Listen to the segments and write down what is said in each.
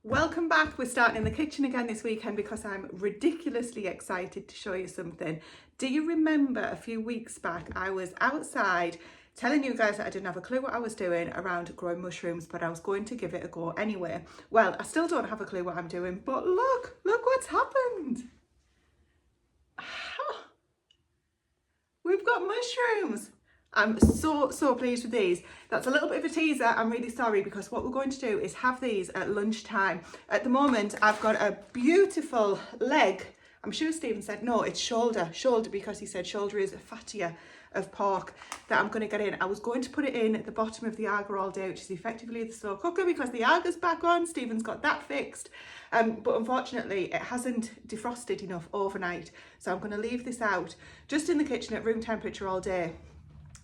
Welcome back. We're starting in the kitchen again this weekend because I'm ridiculously excited to show you something. Do you remember a few weeks back I was outside telling you guys that I didn't have a clue what I was doing around growing mushrooms, but I was going to give it a go anyway? Well, I still don't have a clue what I'm doing, but look what's happened. We've got mushrooms. I'm so pleased with these. That's a little bit of a teaser. I'm really sorry because what we're going to do is have these at lunchtime. At the moment, I've got a beautiful leg. I'm sure Stephen said, no, it's shoulder because he said shoulder is fattier of pork that I'm going to get in. I was going to put it in at the bottom of the Aga all day, which is effectively the slow cooker because the Aga's back on. Stephen's got that fixed. But unfortunately, it hasn't defrosted enough overnight. So I'm going to leave this out just in the kitchen at room temperature all day.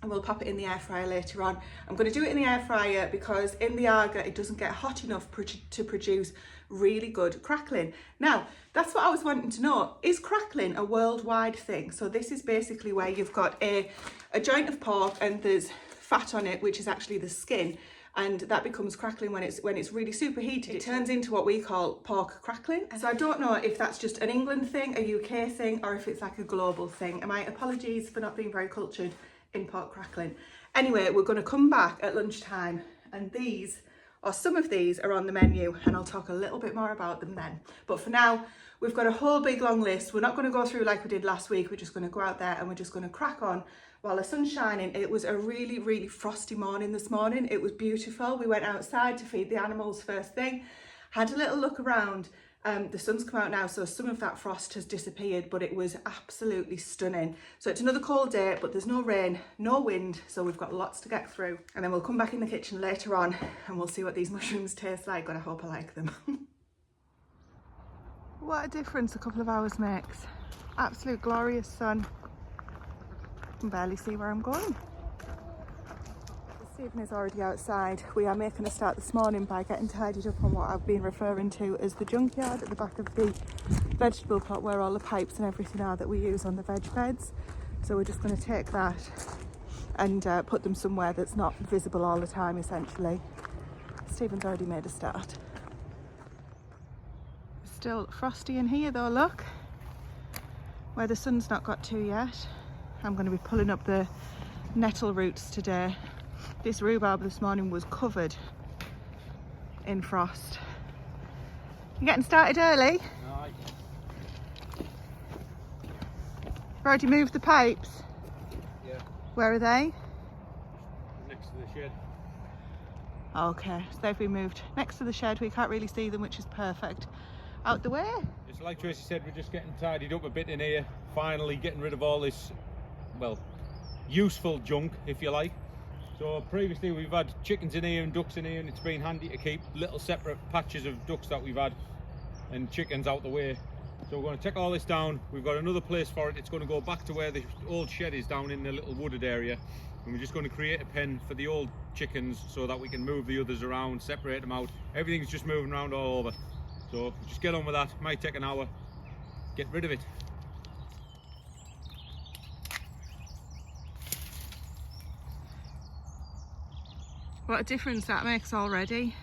And we'll pop it in the air fryer later on. I'm going to do it in the air fryer because in the Aga it doesn't get hot enough to produce really good crackling. Now, that's what I was wanting to know. Is crackling a worldwide thing? So this is basically where you've got a joint of pork and there's fat on it, which is actually the skin. And that becomes crackling when it's really superheated. It turns into what we call pork crackling. So I don't know if that's just an England thing, a UK thing, or if it's like a global thing. And my apologies for not being very cultured in pork crackling. Anyway, we're going to come back at lunchtime and these, or some of these, are on the menu and I'll talk a little bit more about them then. But for now, we've got a whole big long list. We're not going to go through like we did last week. We're just going to go out there and we're just going to crack on while the sun's shining. It was a really frosty morning this morning. It was beautiful. We went outside to feed the animals first thing, had a little look around. The sun's come out now, so some of that frost has disappeared, but it was absolutely stunning. So it's another cold day, but there's no rain, no wind, so we've got lots to get through. And then we'll come back in the kitchen later on and we'll see what these mushrooms taste like, and I hope I like them. What a difference a couple of hours makes. Absolute glorious sun. I can barely see where I'm going. Stephen is already outside. We are making a start this morning by getting tidied up on what I've been referring to as the junkyard at the back of the vegetable plot where all the pipes and everything are that we use on the veg beds. So we're just going to take that and put them somewhere that's not visible all the time, essentially. Stephen's already made a start. Still frosty in here though, look. Where the sun's not got to yet. I'm going to be pulling up the nettle roots today. This rhubarb this morning was covered in frost. You getting started early? Aye. You've already moved the pipes? Yeah. Where are they? Next to the shed. Okay, so they've been moved next to the shed. We can't really see them, which is perfect. Out the way. It's like Tracy said, we're just getting tidied up a bit in here. Finally getting rid of all this, well, useful junk, if you like. So previously we've had chickens in here and ducks in here, and it's been handy to keep little separate patches of ducks that we've had and chickens out the way. So we're going to take all this down. We've got another place for it. It's going to go back to where the old shed is, down in the little wooded area, and we're just going to create a pen for the old chickens so that we can move the others around, separate them out. Everything's just moving around all over, so just get on with that. Might take an hour, get rid of it. What a difference that makes already.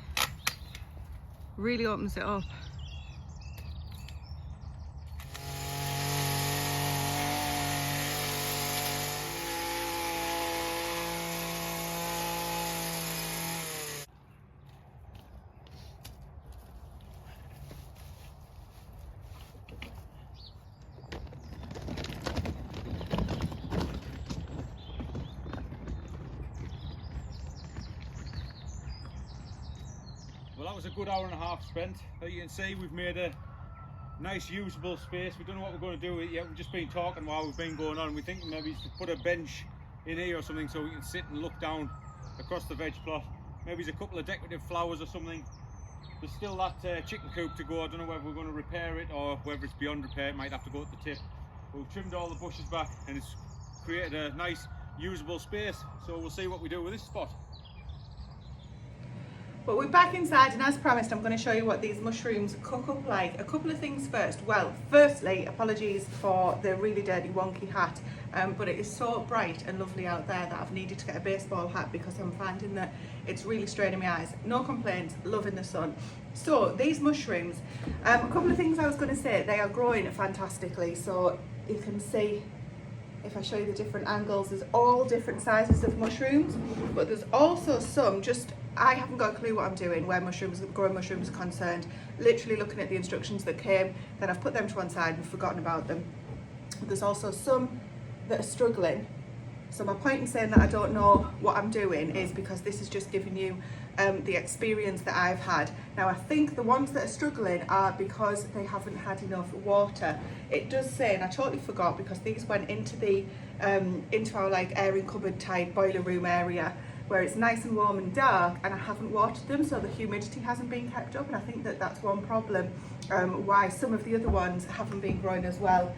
Really opens it up. Well, that was a good hour and a half spent. As you can see, we've made a nice usable space. We don't know what we're going to do with it yet. We've just been talking while we've been going on. We think maybe to put a bench in here or something so we can sit and look down across the veg plot. Maybe there's a couple of decorative flowers or something. There's still that chicken coop to go. I don't know whether we're going to repair it or whether it's beyond repair. It might have to go at the tip. We've trimmed all the bushes back and it's created a nice usable space. So we'll see what we do with this spot. But we're back inside, and as promised, I'm going to show you what these mushrooms cook up like. A couple of things first. Well, firstly, apologies for the really dirty wonky hat, but it is so bright and lovely out there that I've needed to get a baseball hat because I'm finding that it's really straining my eyes. No complaints, loving the sun. So these mushrooms, a couple of things I was going to say, they are growing fantastically. So you can see, if I show you the different angles, there's all different sizes of mushrooms, but there's also some I haven't got a clue what I'm doing where growing mushrooms are concerned. Literally looking at the instructions that came, then I've put them to one side and forgotten about them. There's also some that are struggling. So my point in saying that I don't know what I'm doing is because this is just giving you the experience that I've had. Now I think the ones that are struggling are because they haven't had enough water. It does say, and I totally forgot because these went into the into our like airing cupboard type boiler room area where it's nice and warm and dark, and I haven't watered them, so the humidity hasn't been kept up, and I think that that's one problem why some of the other ones haven't been growing as well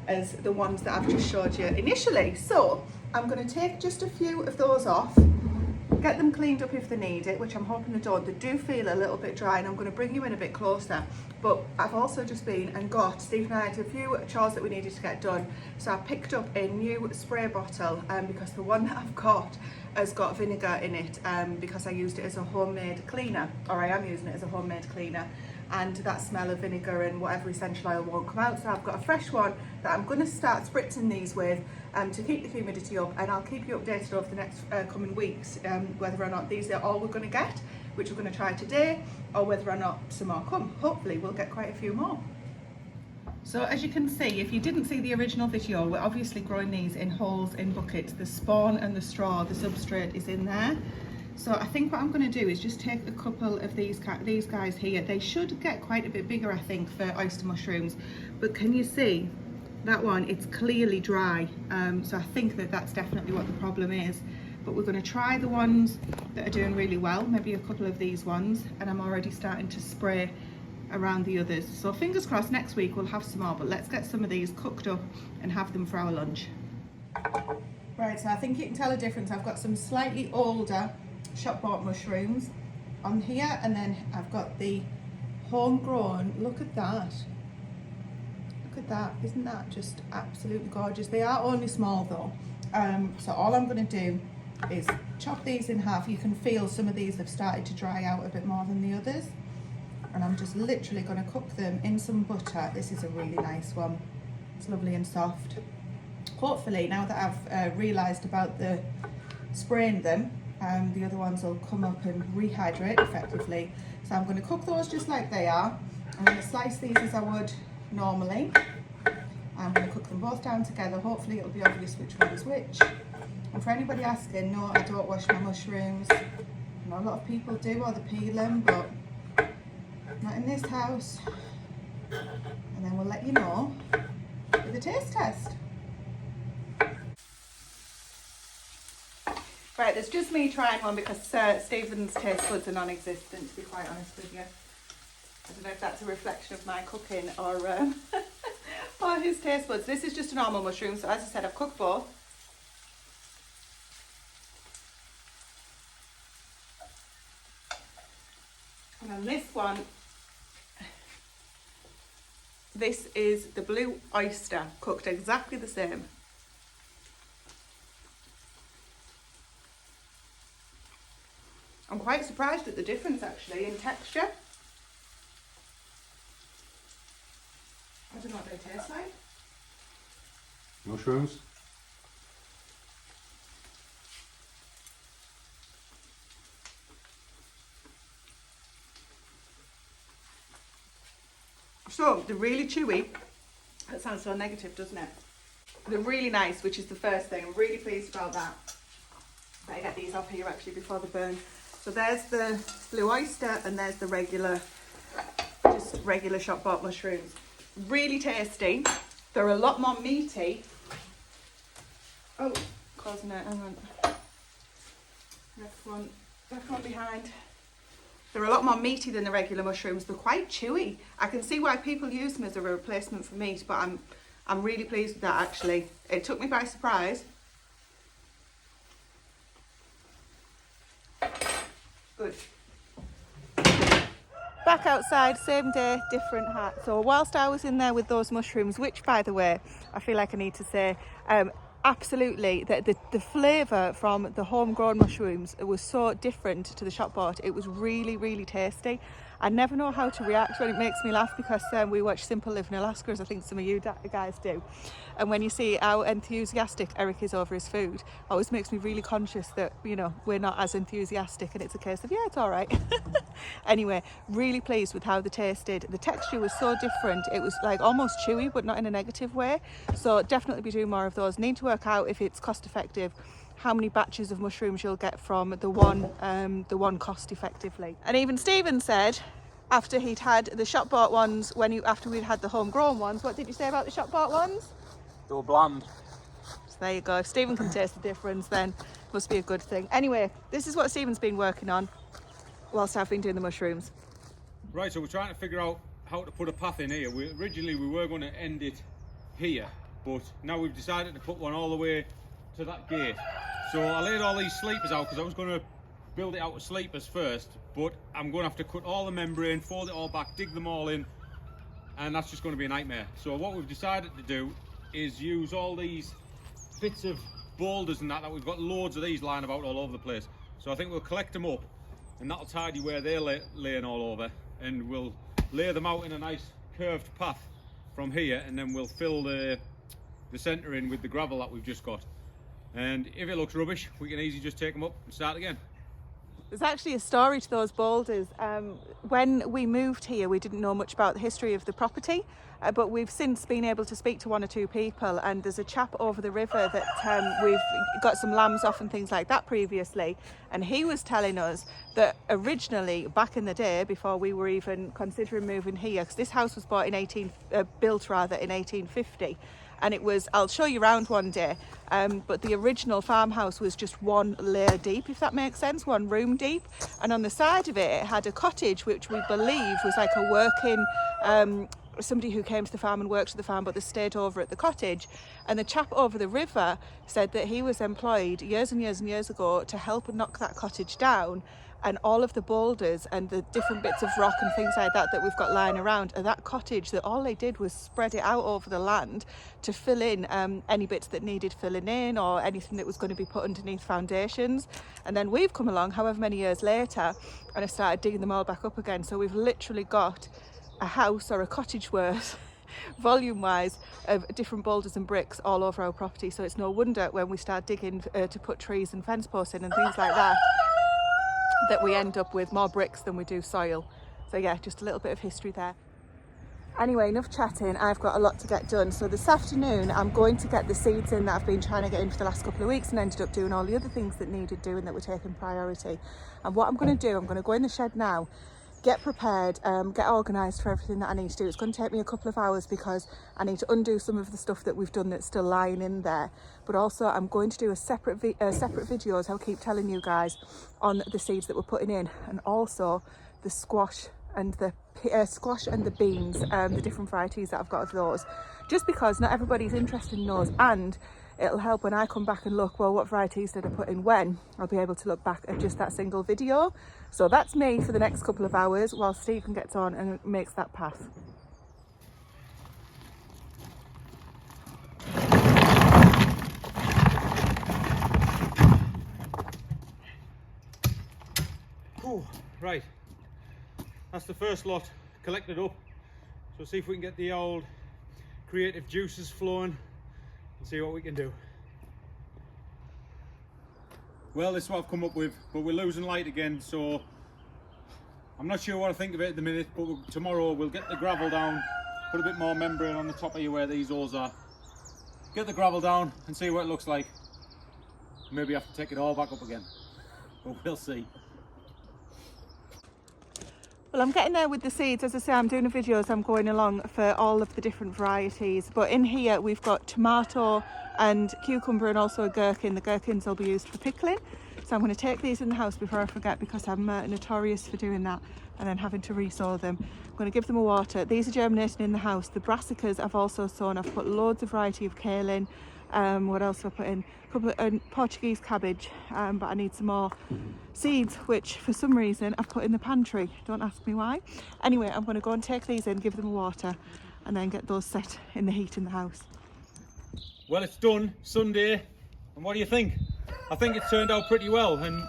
as the ones that I've just showed you initially. So I'm going to take just a few of those off, get them cleaned up if they need it, which I'm hoping they don't. They do feel a little bit dry, and I'm going to bring you in a bit closer. But I've also just been and got, Steve and I had a few chores that we needed to get done, so I picked up a new spray bottle because the one that I've got has got vinegar in it because I used it as a homemade cleaner, or I am using it as a homemade cleaner, and that smell of vinegar and whatever essential oil won't come out. So I've got a fresh one that I'm going to start spritzing these with to keep the humidity up, and I'll keep you updated over the next coming weeks whether or not these are all we're going to get, which we're going to try today, or whether or not some more come. Hopefully we'll get quite a few more. So as you can see, if you didn't see the original video, we're obviously growing these in holes in buckets. The spawn and the straw, the substrate is in there. So I think what I'm going to do is just take a couple of these guys here. They should get quite a bit bigger, I think, for oyster mushrooms. But can you see that one? It's clearly dry. So I think that that's definitely what the problem is. But we're going to try the ones that are doing really well, maybe a couple of these ones, and I'm already starting to spray around the others. So fingers crossed next week we'll have some more, but let's get some of these cooked up and have them for our lunch. Right, so I think you can tell a difference. I've got some slightly older shop bought mushrooms on here, and then I've got the homegrown. Look at that. Look at that. Isn't that just absolutely gorgeous? They are only small though. So all I'm going to do is chop these in half. You can feel some of these have started to dry out a bit more than the others. And I'm just literally going to cook them in some butter. This is a really nice one. It's lovely and soft. Hopefully, now that I've realised about the spraying them, the other ones will come up and rehydrate effectively. So I'm going to cook those just like they are. I'm going to slice these as I would normally. I'm going to cook them both down together. Hopefully it'll be obvious which one is which. And for anybody asking, no, I don't wash my mushrooms. I know a lot of people do, or they peel them, but not in this house. And then we'll let you know with the taste test. Right, there's just me trying one because Stephen's taste buds are non-existent, to be quite honest with you. I don't know if that's a reflection of my cooking or or his taste buds. This is just a normal mushroom, so as I said, I've cooked both. And then this one, this is the blue oyster, cooked exactly the same. I'm quite surprised at the difference actually in texture. I don't know what they taste like. Mushrooms. So they're really chewy. That sounds so negative, doesn't it? They're really nice, which is the first thing. I'm really pleased about that. Better get these off here actually before they burn. So there's the blue oyster and there's the regular, just regular shop bought mushrooms. Really tasty. They're a lot more meaty. Oh, causing it, hang on. Left one behind. They're a lot more meaty than the regular mushrooms. They're quite chewy. I can see why people use them as a replacement for meat, but I'm really pleased with that actually. It took me by surprise. Good. back outside, same day, different hat. So whilst I was in there with those mushrooms, which by the way, I feel like I need to say, absolutely, the flavour from the homegrown mushrooms, it was so different to the shop bought. It was really, really tasty. I never know how to react when it makes me laugh, because we watch Simple Live in Alaska, as I think some of you guys do. And when you see how enthusiastic Eric is over his food, it always makes me really conscious that, you know, we're not as enthusiastic, and it's a case of, yeah, it's all right. Anyway, really pleased with how they tasted. The texture was so different. It was like almost chewy, but not in a negative way. So definitely be doing more of those. Need to work out if it's cost effective, how many batches of mushrooms you'll get from the one cost effectively. And even Stephen said, after he'd had the shop bought ones, after we'd had the homegrown ones, what did you say about the shop bought ones? They were bland. So there you go. If Stephen can taste the difference, then must be a good thing. Anyway, this is what Stephen's been working on whilst I've been doing the mushrooms. Right, so we're trying to figure out how to put a path in here. Originally we were going to end it here, but now we've decided to put one all the way to that gate. So I laid all these sleepers out because I was going to build it out with sleepers first, but I'm going to have to cut all the membrane, fold it all back, dig them all in, and that's just going to be a nightmare. So what we've decided to do is use all these bits of boulders and that we've got loads of these lying about all over the place. So I think we'll collect them up, and that'll tidy where they're laying all over, and we'll lay them out in a nice curved path from here, and then we'll fill the centre in with the gravel that we've just got. And if it looks rubbish, we can easily just take them up and start again. There's actually a story to those boulders. When we moved here, we didn't know much about the history of the property, but we've since been able to speak to one or two people, and there's a chap over the river that we've got some lambs off and things like that previously, and he was telling us that originally, back in the day, before we were even considering moving here, because this house was built in 1850, and it was, I'll show you around one day, but the original farmhouse was just one layer deep, if that makes sense, one room deep, and on the side of it, it had a cottage which we believe was like a working, somebody who came to the farm and worked at the farm, but they stayed over at the cottage. And the chap over the river said that he was employed years and years and years ago to help knock that cottage down, and all of the boulders and the different bits of rock and things like that we've got lying around, and that cottage, that all they did was spread it out over the land to fill in any bits that needed filling in, or anything that was going to be put underneath foundations. And then we've come along however many years later and have started digging them all back up again. So we've literally got a house or a cottage worth volume wise of different boulders and bricks all over our property. So it's no wonder when we start digging to put trees and fence posts in and things like that, that we end up with more bricks than we do soil. So yeah, just a little bit of history there. Anyway, enough chatting, I've got a lot to get done. So this afternoon I'm going to get the seeds in that I've been trying to get in for the last couple of weeks, and ended up doing all the other things that needed doing that were taking priority. And what I'm going to do, I'm going to go in the shed now, get prepared, get organised for everything that I need to do. It's going to take me a couple of hours because I need to undo some of the stuff that we've done that's still lying in there. But also I'm going to do a separate video, as I'll keep telling you guys, on the seeds that we're putting in, and also the squash and the beans, the different varieties that I've got of those. Just because not everybody's interested in those, and it'll help when I come back and look, well, what varieties did I put in when? I'll be able to look back at just that single video. So that's me for the next couple of hours while Stephen gets on and makes that path. Ooh, right, that's the first lot collected up. So see if we can get the old creative juices flowing and see what we can do. Well, this is what I've come up with, but we're losing light again, so I'm not sure what I think of it at the minute, but tomorrow we'll get the gravel down, put a bit more membrane on the top of here where these holes are, get the gravel down and see what it looks like. Maybe have to take it all back up again, but we'll see. Well, I'm getting there with the seeds. As I say, I'm doing a video as I'm going along for all of the different varieties. But in here we've got tomato and cucumber, and also a gherkin. The gherkins will be used for pickling. So I'm going to take these in the house before I forget, because I'm notorious for doing that and then having to re-sow them. I'm going to give them a water. These are germinating in the house. The brassicas I've also sown. I've put loads of variety of kale in. What else have I put in? A couple of Portuguese cabbage, but I need some more seeds, which for some reason I've put in the pantry. Don't ask me why. Anyway, I'm going to go and take these in, give them water, and then get those set in the heat in the house. Well, it's done, Sunday, and what do you think? I think it's turned out pretty well, and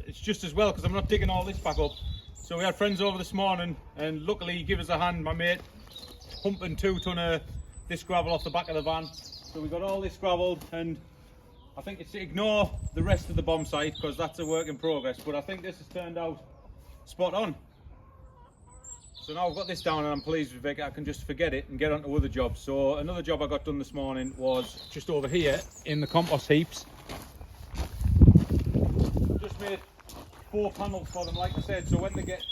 it's just as well because I'm not digging all this back up. So we had friends over this morning, and luckily he gave us a hand, my mate, pumping 2 ton of this gravel off the back of the van. So we got all this gravelled, and I think it's to ignore the rest of the bomb site because that's a work in progress, but I think this has turned out spot on. So now I've got this down and I'm pleased with it. I can just forget it and get on to other jobs. So another job I got done this morning was just over here in the compost heaps. Just made 4 panels for them, like I said, so when they get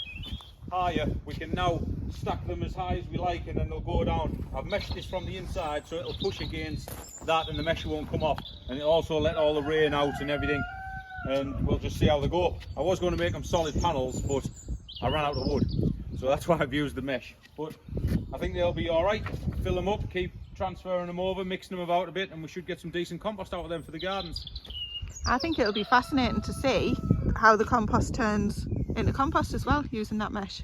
higher we can now stack them as high as we like, and then they'll go down. I've meshed this from the inside so it'll push against that and the mesh won't come off, and it'll also let all the rain out and everything, and we'll just see how they go. I was going to make them solid panels, but I ran out of wood, so that's why I've used the mesh. But I think they'll be all right. Fill them up, keep transferring them over, mixing them about a bit, and we should get some decent compost out of them for the gardens. I think it'll be fascinating to see how the compost turns into compost as well, using that mesh.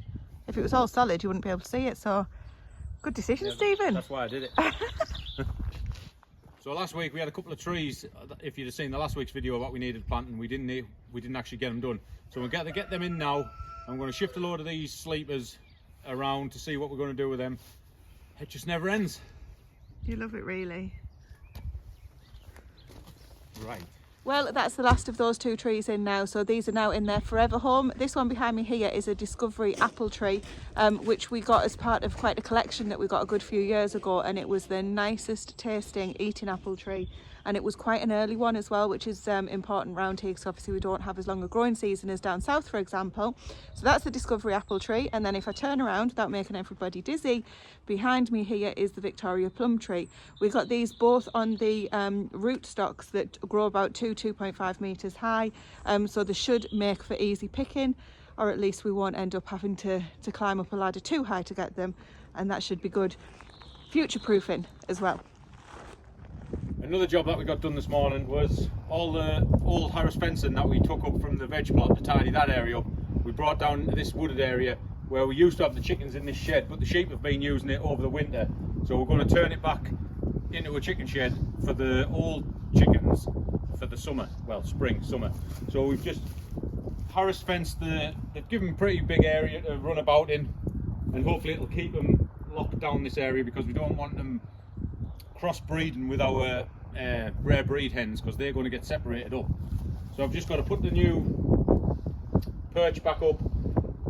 If it was all solid you wouldn't be able to see it, so good decision, yeah, Stephen. That's why I did it. So last week we had a couple of trees. If you'd have seen the last week's video of what we needed planting, we didn't actually get them done. So we're going to get them in now. I'm going to shift a load of these sleepers around to see what we're going to do with them. It just never ends. You love it, really. Right. Well, that's the last of those 2 trees in now, so these are now in their forever home. This one behind me here is a Discovery apple tree, which we got as part of quite a collection that we got a good few years ago, and it was the nicest tasting eating apple tree, and it was quite an early one as well, which is important round here because obviously we don't have as long a growing season as down south, for example. So that's the Discovery apple tree, and then if I turn around without making everybody dizzy, behind me here is the Victoria plum tree. We got these both on the root stocks that grow about 2.5 meters high, so they should make for easy picking, or at least we won't end up having to climb up a ladder too high to get them, and that should be good future proofing as well. Another job that we got done this morning was all the old Harris fencing that we took up from the veg plot to tidy that area up. We brought down this wooded area where we used to have the chickens in this shed, but the sheep have been using it over the winter, so we're going to turn it back into a chicken shed for the old chickens for the summer, well, spring, summer. So we've just Harris fenced they've given a pretty big area to run about in, and hopefully it'll keep them locked down this area because we don't want them crossbreeding with our rare breed hens because they're going to get separated up. So I've just got to put the new perch back up,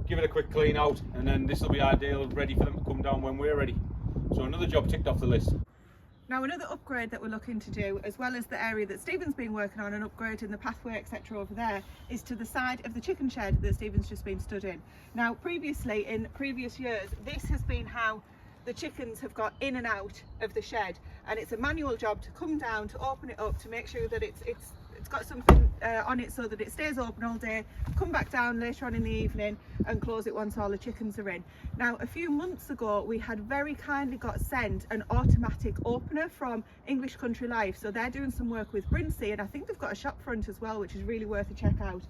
give it a quick clean out, and then this will be ideal, ready for them to come down when we're ready. So another job ticked off the list. Now another upgrade that we're looking to do, as well as the area that Stephen's been working on and upgrading the pathway etc over there, is to the side of the chicken shed that Stephen's just been stood in. Now previously, in previous years, this has been how the chickens have got in and out of the shed, and it's a manual job to come down, to open it up, to make sure that it's got something on it so that it stays open all day, come back down later on in the evening and close it once all the chickens are in. Now a few months ago we had very kindly got sent an automatic opener from English Country Life, so they're doing some work with Brinsea, and I think they've got a shop front as well, which is really worth a check out.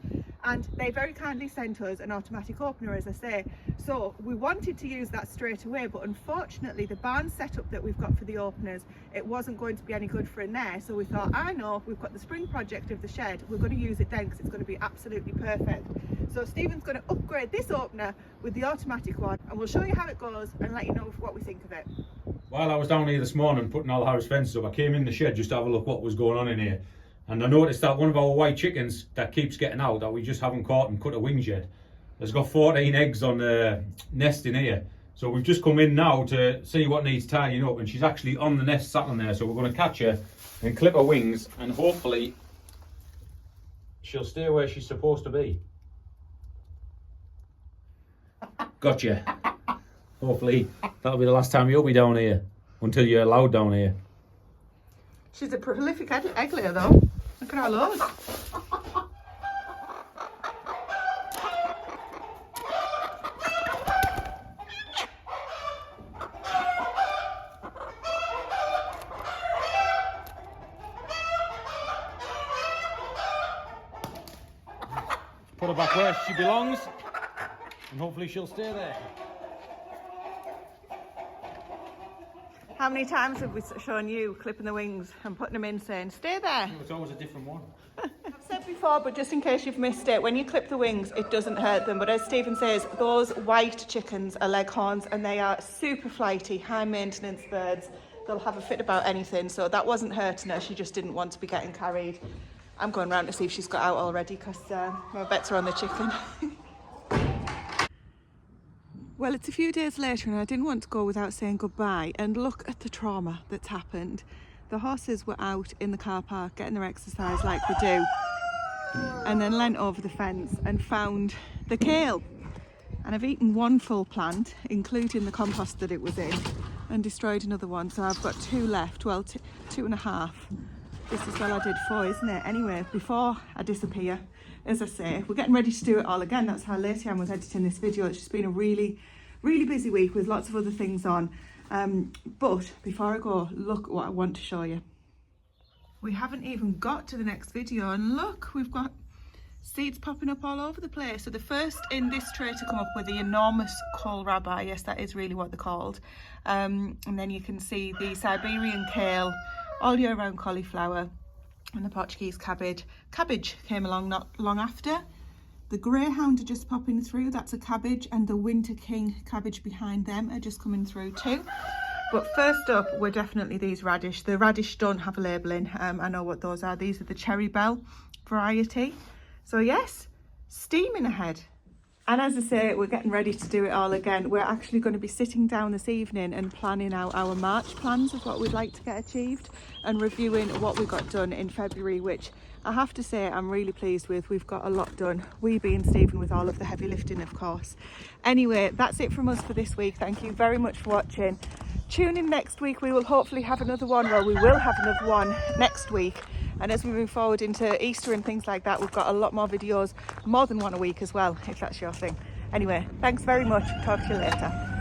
And they very kindly sent us an automatic opener, as I say. So we wanted to use that straight away, but unfortunately the barn setup that we've got for the openers, it wasn't going to be any good for in there. So we thought, I know, we've got the spring project of the shed, we're going to use it then because it's going to be absolutely perfect. So Stephen's going to upgrade this opener with the automatic one, and we'll show you how it goes and let you know what we think of it. While I was down here this morning putting all the Harris fences up, I came in the shed just to have a look what was going on in here. And I noticed that one of our white chickens that keeps getting out, that we just haven't caught and cut a wings yet, has got 14 eggs on the nest in here. So we've just come in now to see what needs tidying up, and she's actually on the nest sat on there. So we're going to catch her and clip her wings, and hopefully she'll stay where she's supposed to be. Gotcha. Hopefully that'll be the last time you'll be down here, until you're allowed down here. She's a prolific egg layer though. Look at our load. her back where she belongs, and hopefully she'll stay there. How many times have we shown you clipping the wings and putting them in saying, stay there? It's always a different one. I've said before, but just in case you've missed it, when you clip the wings, it doesn't hurt them. But as Stephen says, those white chickens are leghorns and they are super flighty, high maintenance birds. They'll have a fit about anything. So that wasn't hurting her. She just didn't want to be getting carried. I'm going round to see if she's got out already because my bets are on the chicken. Well, it's a few days later and I didn't want to go without saying goodbye, and look at the trauma that's happened. The horses were out in the car park getting their exercise like they do, and then leant over the fence and found the kale. And I've eaten one full plant, including the compost that it was in, and destroyed another one. So I've got 2 left, well, 2.5. This is well I did 4, isn't it? Anyway, before I disappear, as I say, we're getting ready to do it all again. That's how late I am with editing this video. It's just been a really busy week with lots of other things on. But before I go, look what I want to show you. We haven't even got to the next video, and look, we've got seeds popping up all over the place. So the first in this tray to come up were the enormous kohlrabi. Yes, that is really what they're called. And then you can see the Siberian kale, all year round cauliflower, and the Portuguese cabbage. Cabbage came along not long after. The greyhound are just popping through, that's a cabbage, and the winter king cabbage behind them are just coming through too. But first up were definitely these radish. The radish don't have a labelling. I know what those are. These are the cherry bell variety. So yes, steaming ahead. And as I say, we're getting ready to do it all again. We're actually going to be sitting down this evening and planning out our March plans of what we'd like to get achieved, and reviewing what we got done in February, which I have to say I'm really pleased with. We've got a lot done, we being Stephen with all of the heavy lifting, of course. Anyway, that's it from us for this week. Thank you very much for watching. Tune in next week. We will hopefully have another one. Well, we will have another one next week. And as we move forward into Easter and things like that, we've got a lot more videos, more than one a week as well, if that's your thing. Anyway, thanks very much. Talk to you later.